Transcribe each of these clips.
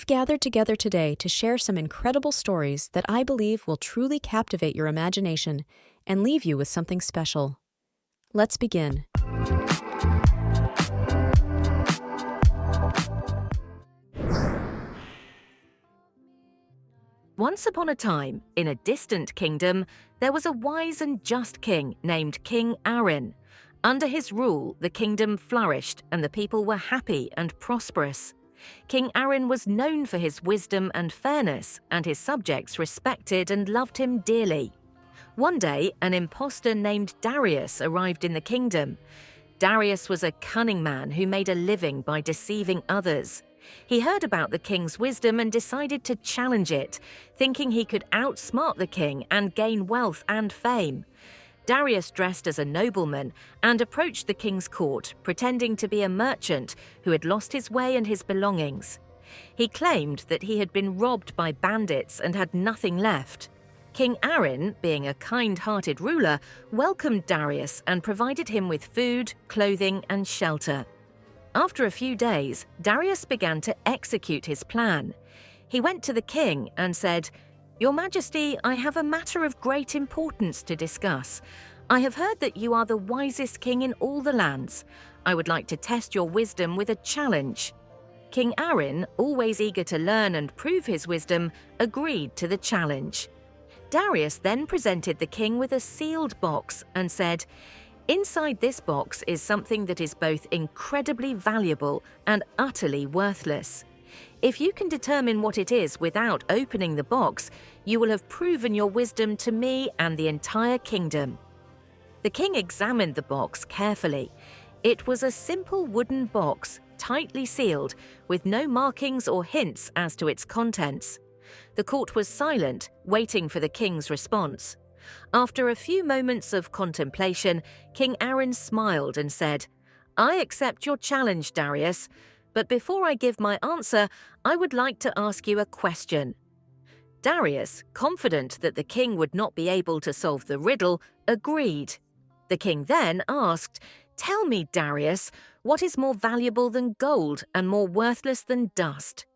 We've gathered together today to share some incredible stories that I believe will truly captivate your imagination and leave you with something special. Let's begin. Once upon a time, in a distant kingdom, there was a wise and just king named King Arin. Under his rule, the kingdom flourished and the people were happy and prosperous. King Arin was known for his wisdom and fairness, and his subjects respected and loved him dearly. One day, an impostor named Darius arrived in the kingdom. Darius was a cunning man who made a living by deceiving others. He heard about the king's wisdom and decided to challenge it, thinking he could outsmart the king and gain wealth and fame. Darius dressed as a nobleman and approached the king's court, pretending to be a merchant who had lost his way and his belongings. He claimed that he had been robbed by bandits and had nothing left. King Arin, being a kind-hearted ruler, welcomed Darius and provided him with food, clothing, and shelter. After a few days, Darius began to execute his plan. He went to the king and said, "Your Majesty, I have a matter of great importance to discuss. I have heard that you are the wisest king in all the lands. I would like to test your wisdom with a challenge." King Arin, always eager to learn and prove his wisdom, agreed to the challenge. Darius then presented the king with a sealed box and said, "Inside this box is something that is both incredibly valuable and utterly worthless. If you can determine what it is without opening the box, you will have proven your wisdom to me and the entire kingdom." The king examined the box carefully. It was a simple wooden box, tightly sealed, with no markings or hints as to its contents. The court was silent, waiting for the king's response. After a few moments of contemplation, King Arin smiled and said, "I accept your challenge, Darius. But before I give my answer, I would like to ask you a question." Darius, confident that the king would not be able to solve the riddle, agreed. The king then asked, "Tell me, Darius, what is more valuable than gold and more worthless than dust?"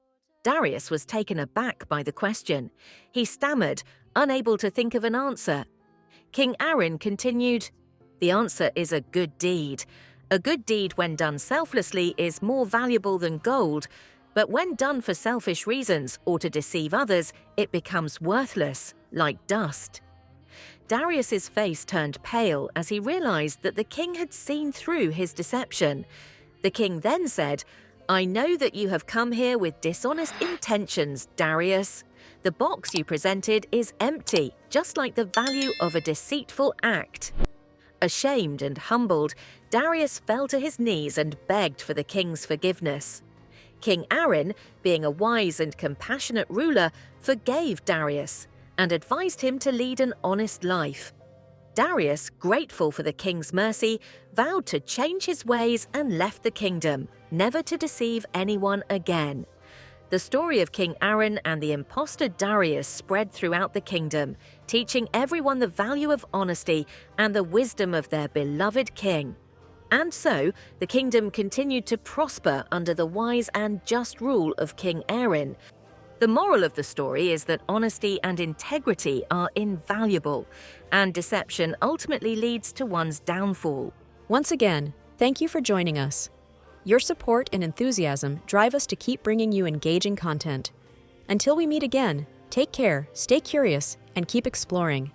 Darius was taken aback by the question. He stammered, unable to think of an answer. King Arin continued, "The answer is a good deed. A good deed when done selflessly is more valuable than gold, but when done for selfish reasons or to deceive others, it becomes worthless, like dust." Darius's face turned pale as he realized that the king had seen through his deception. The king then said, "I know that you have come here with dishonest intentions, Darius. The box you presented is empty, just like the value of a deceitful act." Ashamed and humbled, Darius fell to his knees and begged for the king's forgiveness. King Arin, being a wise and compassionate ruler, forgave Darius and advised him to lead an honest life. Darius, grateful for the king's mercy, vowed to change his ways and left the kingdom, never to deceive anyone again. The story of King Arin and the impostor Darius spread throughout the kingdom, teaching everyone the value of honesty and the wisdom of their beloved king. And so, the kingdom continued to prosper under the wise and just rule of King Arin. The moral of the story is that honesty and integrity are invaluable, and deception ultimately leads to one's downfall. Once again, thank you for joining us. Your support and enthusiasm drive us to keep bringing you engaging content. Until we meet again, take care, stay curious, and keep exploring.